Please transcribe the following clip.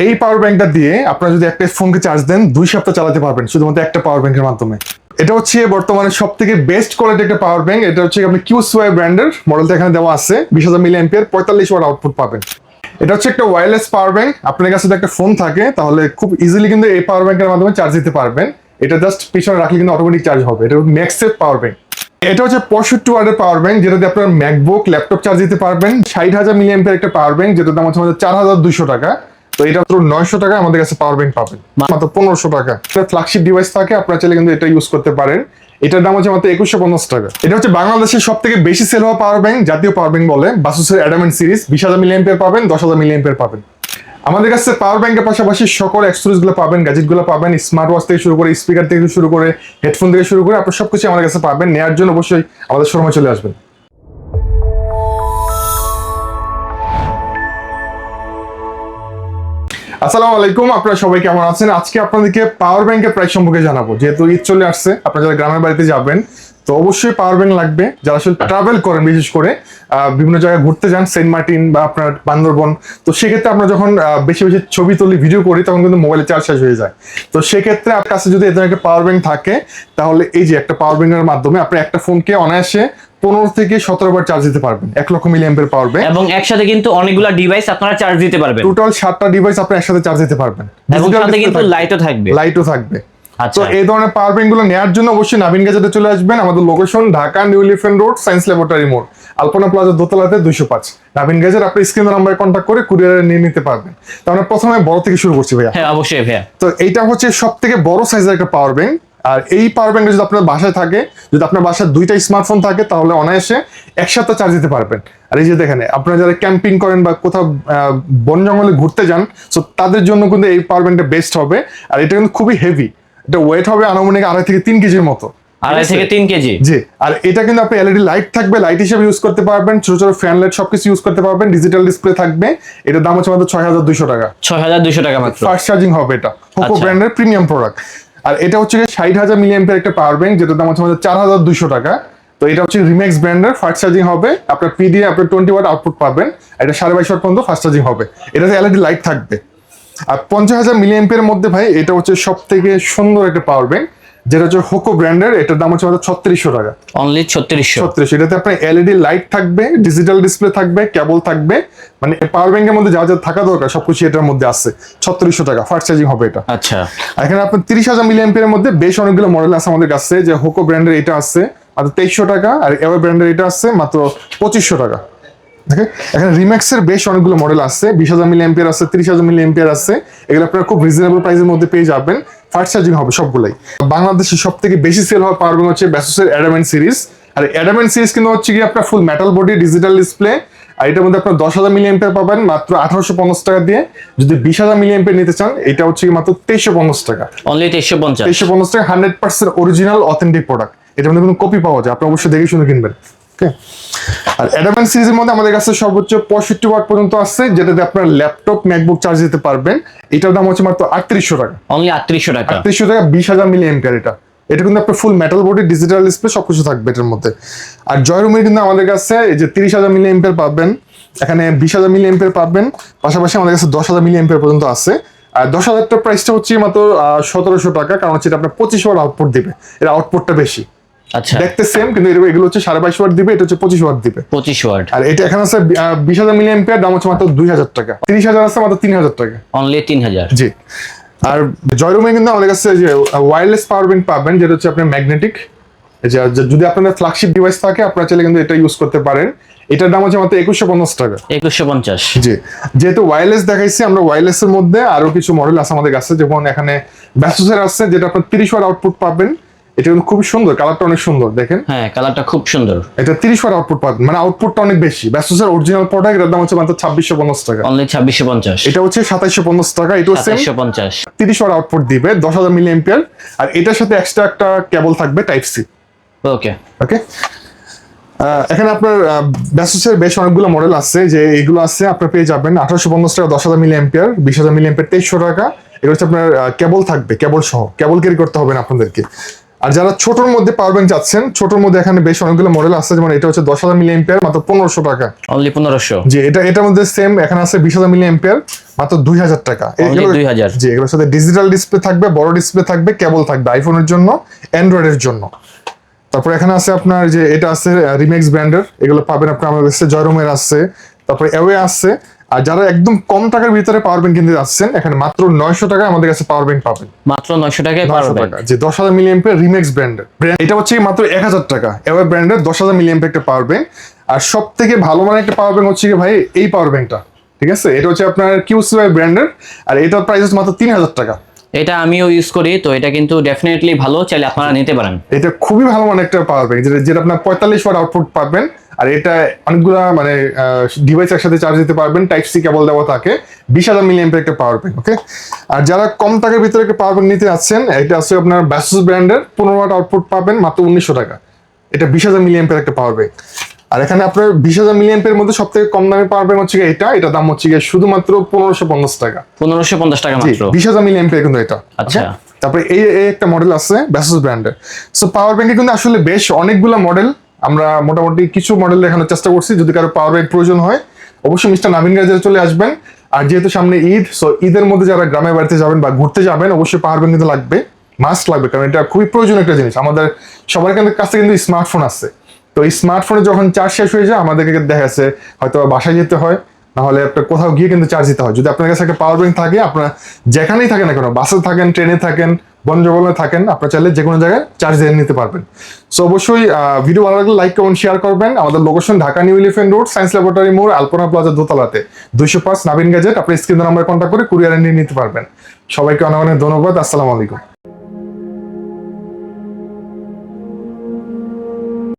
এই পাওয়ার ব্যাংকটা দিয়ে আপনারা যদি একটা ফোনকে চার্জ দেন 2 সপ্তাহ চালাতে পারবেন শুধুমাত্র একটা পাওয়ার ব্যাংকের মাধ্যমে। এটা হচ্ছে বর্তমানে সব থেকে বেস্ট কোয়ালিটি একটা পাওয়ার ব্যাংক। এটা হচ্ছে আপনি কিউসওয়াই ব্র্যান্ডের মডেলটা এখানে দেওয়া আছে। 20,000 মিলি অ্যাম্পিয়ার 45 ওয়াট আউটপুট পাবেন। এটা হচ্ছে একটা ওয়্যারলেস পাওয়ার ব্যাংক। আপনার কাছে যদি একটা ফোন থাকে তাহলে খুব ইজিলি কিন্তু এই পাওয়ার ব্যাংকের মাধ্যমে চার্জ দিতে পারবেন। এটা জাস্ট পিছনে রাখলে কিন্তু অটোমেটিক চার্জ হবে। এটা ম্যাক্সসেফ পাওয়ার ব্যাংক। এটা হচ্ছে 65 ওয়াটের পাওয়ার ব্যাংক, যেটাতে আপনার ম্যাকবুক ল্যাপটপ চার্জ দিতে পারবেন। 60,000 মিলি অ্যাম্পিয়ার একটা পাওয়ার ব্যাংক, যেটার দাম হচ্ছে আমাদের 4,200 টাকা। তো এটা মাত্র 900 টাকা আমাদের কাছে পাওয়ার ব্যাংক পাবেন, মাত্র 1500 টাকা। এটা ফ্ল্যাগশিপ ডিভাইস থাকে, আপনারা চাইলে কিন্তু এটা ইউজ করতে পারেন। এটার দাম হচ্ছে মাত্র 2150 টাকা। এটা হচ্ছে বাংলাদেশের সব থেকে বেশি সেল হওয়া পাওয়ার ব্যাংক, জাতীয় পাওয়ার ব্যাংক বলে। বাসুসের অ্যাডামেন্ট সিরিজ 20,000 মিলি অ্যাম্পিয়ার পাবেন, 10,000 মিলি অ্যাম্পিয়ার পাবেন। আমাদের কাছে পাওয়ার ব্যাংকের পাশাপাশি সকল অ্যাক্সেসরিজ গুলো পাবেন, গ্যাজেট গুলো পাবেন, স্মার্ট ওয়াচ থেকে শুরু করে, স্পিকার থেকে শুরু করে, হেডফোন থেকে শুরু করে, আপনার সবকিছু আমাদের কাছে পাবেন। নেওয়ার জন্য অবশ্যই আমাদের শোরুমে চলে আসবেন। আসসালামু আলাইকুম, আপনারা সবাই কেমন আছেন? আজকে আপনাদেরকে পাওয়ার ব্যাংকের প্রাইস সম্পর্কে জানাবো। যেহেতু ঈদ চলে আসছে, আপনারা যারা গ্রামের বাড়িতে যাবেন তো অবশ্যই পাওয়ার ব্যাংক লাগবে। যারা আসলে ট্রাভেল করেন, বিশেষ করে বিভিন্ন জায়গায় ঘুরতে যান, সেন্ট মার্টিন বা আপনার বান্দরবন, তো সেক্ষেত্রে আমরা যখন বেশি বেশি ছবি তুলি, ভিডিও করি, তখন কিন্তু মোবাইলে চার্জ শেষ হয়ে যায়। তো সেক্ষেত্রে আপনার কাছে যদি এরকম একটা পাওয়ার ব্যাংক থাকে, তাহলে এই যে একটা পাওয়ার ব্যাংকের মাধ্যমে আপনি একটা ফোনকে অনায়াসে 15 থেকে 17 বার চার্জ দিতে পারবেন। 1 লক্ষ মিলি অ্যাম্পিয়ার পাওয়ার ব্যাংক, এবং একসাথে কিন্তু অনেকগুলো ডিভাইস আপনারা চার্জ দিতে পারবেন। টোটাল 7টা ডিভাইস আপনি একসাথে চার্জ দিতে পারবেন। এবং সাথে কিন্তু লাইটও থাকবে। তো এই ধরনের পাওয়ার ব্যাংক গুলো নেওয়ার জন্য অবশ্যই নাবিন গ্যাজেটে চলে আসবেন। আমাদের location Dhaka new elephant road, science laboratory মোড়, আলপনা প্লাজা দোতলাতে 205। নাবিন গ্যাজেট আপনি স্ক্রিন নাম্বারে কন্ট্যাক্ট করে কুরিয়ারে নিয়ে নিতে পারবেন। তো আমরা প্রথমে বড় থেকে শুরু করছি ভাইয়া। হ্যাঁ অবশ্যই ভাইয়া। তো এইটা হচ্ছে সব থেকে বড় সাইজের একটা পাওয়ার ব্যাংক। আর এই পাওয়ার ব্যাংক যদি আপনার বাসায় থাকে, যদি আপনার বাসায় 2টা স্মার্টফোন থাকে, তাহলে অনায়াসে একসাথে চার্জ দিতে পারবেন। আর এই যে দেখেন, আপনারা যারা ক্যাম্পিং করেন বা কোথাও বন জঙ্গলে ঘুরতে যান, তো তাদের জন্য কিন্তু এই পাওয়ার ব্যাংকটা বেস্ট হবে। আর এটা কিন্তু খুবই হেভি। এটা ওয়েট হবে আনুমানিক 2.5 থেকে 3 কেজির মতো। 2.5 থেকে 3 কেজি। জি। আর এটা কিন্তু আপনি এলইডি লাইট থাকবে, লাইট হিসেবে ইউজ করতে পারবেন। ছোট ছোট ফ্যান লাইট সবকিছু ইউজ করতে পারবেন। ডিজিটাল ডিসপ্লে থাকবে। এটার দাম হচ্ছে মাত্র 6,200 টাকা। 6,200 টাকা মাত্র। ফাস্ট চার্জিং হবে। এটা হোকো ব্র্যান্ডের প্রিমিয়াম প্রোডাক্ট। আর এটা হচ্ছে 60,000 মিলি অ্যাম্পিয়ার একটা পাওয়ার ব্যাংক, যেটার দাম হচ্ছে 4,200 টাকা। তো এটা হচ্ছে রিম্যাক্স ব্র্যান্ডের, ফাস্ট চার্জিং হবে। আপনার পিডি আপনার 20 ওয়াট আউটপুট পাবেন। এটা 22.5 ওয়াট পর্যন্ত ফাস্ট চার্জিং হবে। এটাতে এলইডি লাইট থাকবে। আর 50,000 মিলি অ্যাম্পিয়ার মধ্যে ভাই, এটা হচ্ছে সব থেকে সুন্দর একটা পাওয়ার ব্যাংক, যেটা হচ্ছে হোকো ব্র্যান্ডের। এটার দাম হচ্ছে 3600 টাকা। অনলি 3600। এটাতে আপনার এলইডি লাইট থাকবে, ডিজিটাল ডিসপ্লে থাকবে, কেবল থাকবে। মানে পাওয়ার ব্যাংকের মধ্যে যা যা থাকা দরকার সবকিছু এটার মধ্যে আছে। 3600 টাকা ফাস্ট চার্জিং হবে এটা। আচ্ছা। এখানে আপনার 30,000 মিলি অ্যাম্পিয়ারের মধ্যে বেশ অনেকগুলো মডেল আছে আমাদের কাছে। যে হোকো ব্র্যান্ডের এটা আছে মাত্র 2300 টাকা, আর এভার ব্র্যান্ডের এটা আছে মাত্র 2500 টাকা। এখানে রিম্যাক্সের বেশ অনেকগুলো মডেল আছে। 20,000 মিলি অ্যাম্পিয়ার আছে, 30,000 মিলি অ্যাম্পিয়ার আছে। এগুলো আপনারা খুব রিজনেবল প্রাইসের মধ্যে পেয়ে যাবেন। ফাস্ট চার্জিং হবে সবগুলাই। বাংলাদেশে সব থেকে বেশি সেল হওয়া পাওয়ার ব্যাংক হচ্ছে বাসুসের অ্যাডামেন্ট সিরিজ। আর অ্যাডামেন্ট সিরিজ কিন্তু হচ্ছে কি আপনার full metal body, digital display. আর এটার মধ্যে আপনার 10,000 মিলি অ্যাম্পিয়ার পাবেন মাত্র 1850 টাকা দিয়ে। যদি 20,000 মিলি অ্যাম্পিয়ার নিতে চান, এটা হচ্ছে মাত্র 2350 টাকা। অনলি 2350। 2350 টাকা 100% অরিজিনাল অথেন্টিক প্রোডাক্ট। এটার মধ্যে কোনো কপি পাওয়া যায়, আপনি অবশ্যই দেখে শুনে কিনবেন। আর অ্যাডামেন্ট সিরিজের মধ্যে আমাদের কাছে সর্বোচ্চ 65 ওয়াট পর্যন্ত আছে, যেটাতে আপনার ল্যাপটপ ম্যাকবুক চার্জ দিতে পারবেন। এটার দাম হচ্ছে মাত্র 3800 টাকা। অনলি 3800 টাকা। 3800 টাকা 20,000 মিলি অ্যাম্পিয়ার। এটা কিন্তু আপনার full metal body, digital display সবকিছু থাকবে এটার মধ্যে। আর জয়রুমের কিন্তু আমাদের কাছে এই যে 30,000 মিলি অ্যাম্পিয়ার পাবেন, এখানে 20,000 মিলি অ্যাম্পিয়ার পাবেন, পাশাপাশি আমাদের কাছে 10,000 মিলি অ্যাম্পিয়ার পর্যন্ত আছে। আর 10,000 টাকার প্রাইসটা হচ্ছে মাত্র 1700 টাকা, কারণ হচ্ছে এটা আপনার 25 ওয়াট আউটপুট দিবে। এর আউটপুটটা বেশি। আচ্ছা। দেখতে সেম, কিন্তু এগুলো হচ্ছে 22.5 ওয়াট দিবে, এটা হচ্ছে 25 ওয়াট দিবে। 25 ওয়াট। আর এটা এখানে আছে 20,000 মিলি অ্যাম্পিয়ার, দাম হচ্ছে মাত্র 2,000 টাকা। 30,000 আছে মাত্র 3,000 টাকা। অনলি 3000। জি। আর জয়রুমে কিন্তু আমাদের কাছে যে ওয়্যারলেস পাওয়ার ব্যাংক পাবেন, যেটা হচ্ছে আপনার ম্যাগনেটিক। যদি আপনাদের ফ্ল্যাগশিপ ডিভাইস থাকে, আপনারা চাইলে কিন্তু এটা ইউজ করতে পারেন। এটার দাম হচ্ছে মাত্র 2150 টাকা। 2150। জি। যেহেতু ওয়্যারলেস দেখাইছি, আমরা ওয়্যারলেসের মধ্যে আরো কিছু মডেল আছে আমাদের কাছে। যেমন এখানে ব্যাসুসের আছে, যেটা আপনার 30 ওয়াট আউটপুট পাবেন। এটা কিন্তু খুব সুন্দর, কালারটা অনেক সুন্দর, দেখেন। হ্যাঁ কালারটা খুব সুন্দর। এটা 30 ওয়াট আউটপুট পাবেন, মানে আউটপুটটা অনেক বেশি। ব্যাসুসের অরিজিনাল প্রোডাক্ট, এর দাম হচ্ছে মাত্র 2650 টাকা। অনলি 2650। এটা হচ্ছে 2750 টাকা। এটাও সেম 2750। 30 ওয়াট আউটপুট দিবে, 10,000 মিলি অ্যাম্পিয়ার। আর এটার সাথে এক্সট্রা একটা কেবল থাকবে টাইপ সি। ওকে। এখানে আপনার ব্যাসুসের বেশ অনেকগুলো মডেল আছে। যে এগুলো আছে আপনার পেয়ে যাবেন 1850 টাকা, 10,000 মিলি অ্যাম্পিয়ার, 20,000 মিলি অ্যাম্পিয়ার 2300 টাকা। এগুলো হচ্ছে আপনার কেবল থাকবে, কেবল সহ, কেবল ক্যারি করতে হবে না আপনাদেরকে। আর যারা ছোটর মধ্যে পাওয়ার ব্যাংক চাচ্ছেন, ছোটর মধ্যে এখানে বেশ অনেকগুলো মডেল আছে। যেমন এটা হচ্ছে 10,000 মিলি অ্যাম্পিয়ার, মাত্র 1500 টাকা। অনলি 1500। জি। এটার মধ্যে সেম এখানে আছে 20,000 মিলি অ্যাম্পিয়ার, মাত্র 2000 টাকা। Only 2000 জি, এগুলোর সাথে ডিজিটাল ডিসপ্লে থাকবে, বড় ডিসপ্লে থাকবে, কেবল থাকবে আইফোনের জন্য, অ্যান্ড্রয়েডের জন্য। তারপর এখানে আছে আপনার যে এটা আছে রিমেক্স ব্র্যান্ডের, এগুলো পাবেন আপনার আমাদের কাছে, জয়রুমের আছে, তারপরে অ্যাওয়ে আছে। আর যারা একদম কম টাকার ভিতরে পাওয়ার ব্যাংক কিনতে যাচ্ছেন, এখানে মাত্র 900 টাকায় আমাদের কাছে পাওয়ার ব্যাংক পাবেন। মাত্র 900 টাকায় 900 পাবেন। টাকা, যে 10,000 মিলি এম্পের রিমেক্স ব্র্যান্ডের। এটা হচ্ছে মাত্র 1000 টাকা, অ্যাওয়ে ব্র্যান্ডের 10,000 মিলি এম্পের একটা পাওয়ার ব্যাংক। আর সব থেকে ভালো মানের একটা পাওয়ার ব্যাংক হচ্ছে কি ভাই, এই পাওয়ার ব্যাংকটা, ঠিক আছে? এটা হচ্ছে আপনার কিউসিওয়াই ব্র্যান্ডের, আর এটার প্রাইস হচ্ছে মাত্র 3000 টাকা। এটা আমিও ইউজ করি, তো এটা কিন্তু ডেফিনেটলি ভালো, চাইলে আপনারা নিতে পারেন। এটা খুবই ভালো মানের একটা পাওয়ার ব্যাংক, যেটা আপনার 45 ওয়াট আউটপুট পাবেন। আর এটা অনেকগুলা মানে ডিভাইস একসাথে চার্জ দিতে পারবেন, টাইপ সি কেবল দেওয়া থাকে। 20,000 মিলি এম্পের একটা পাওয়ার ব্যাংক, ওকে? আর যারা কম টাকার ভিতরে একটা পাওয়ার ব্যাংক নিতে যাচ্ছেন, এটা আছে আপনার ব্যাসুস ব্র্যান্ডের, 15 ওয়াট আউটপুট পাবেন মাত্র 1900 টাকা। এটা 20,000 মিলি এম্পের একটা পাওয়ার ব্যাংক। আর এখানে আপনার 20,000 মিলি এম্পের মধ্যে সব থেকে কম দামে পাওয়ার ব্যাংক হচ্ছে এটা দাম হচ্ছে শুধুমাত্র 1550 টাকা। 1550 টাকা জি, মাত্র। 20,000 মিলি এম্পের কিন্তু এটা। আচ্ছা। তারপরে এই একটা মডেল আছে ব্যাসুস ব্র্যান্ডের। সো পাওয়ার ব্যাংকে কিন্তু আসলে বেশ অনেকগুলো মডেল, আমরা মোটামুটি কিছু মডেল দেখানোর চেষ্টা করছি। যদি কারো পাওয়ার ব্যাংক প্রয়োজন হয়, অবশ্যই মিস্টার নাভিন গ্যাজেটে চলে আসবেন। আর যেহেতু সামনে ঈদ, সো ঈদের মধ্যে যারা গ্রামের বাড়িতে যাবেন বা ঘুরতে যাবেন, অবশ্যই পাওয়ার ব্যাংক কিন্তু লাগবে, মাস্ট লাগবে, কারণ এটা খুবই প্রয়োজনীয় একটা জিনিস। আমাদের সবার কাছে কিন্তু স্মার্টফোন আছে, তো এই স্মার্টফোনে যখন চার্জ শেষ হয়ে যায়, আমাদেরকে দেখা যাচ্ছে হয়তো বাসায় যেতে হয়, নাহলে আপনার কোথাও গিয়ে কিন্তু চার্জ দিতে হয়। যদি আপনার কাছে একটা পাওয়ার ব্যাংক থাকে, আপনারা যেখানেই থাকেন না কেন, বাসে থাকেন, ট্রেনে থাকেন, বনজঙ্গলে থাকেন, আপনারা চাইলে যে কোনো জায়গায় চার্জ দিয়ে নিতে পারবেন। সো অবশ্যই ভিডিও ভালো লাগলে লাইক, কমেন্ট, শেয়ার করবেন। আমাদের location Dhaka new elephant road, science laboratory মোড়, আলপনা প্লাজা দোতলাতে, 205 নাভিন গ্যাজেট। আপনি স্ক্রিন নাম্বার কন্ট্যাক্ট করে কুরিয়ারে নিয়ে নিতে পারবেন। সবাইকে অনেক অনেক ধন্যবাদ। আসসালামু আলাইকুম।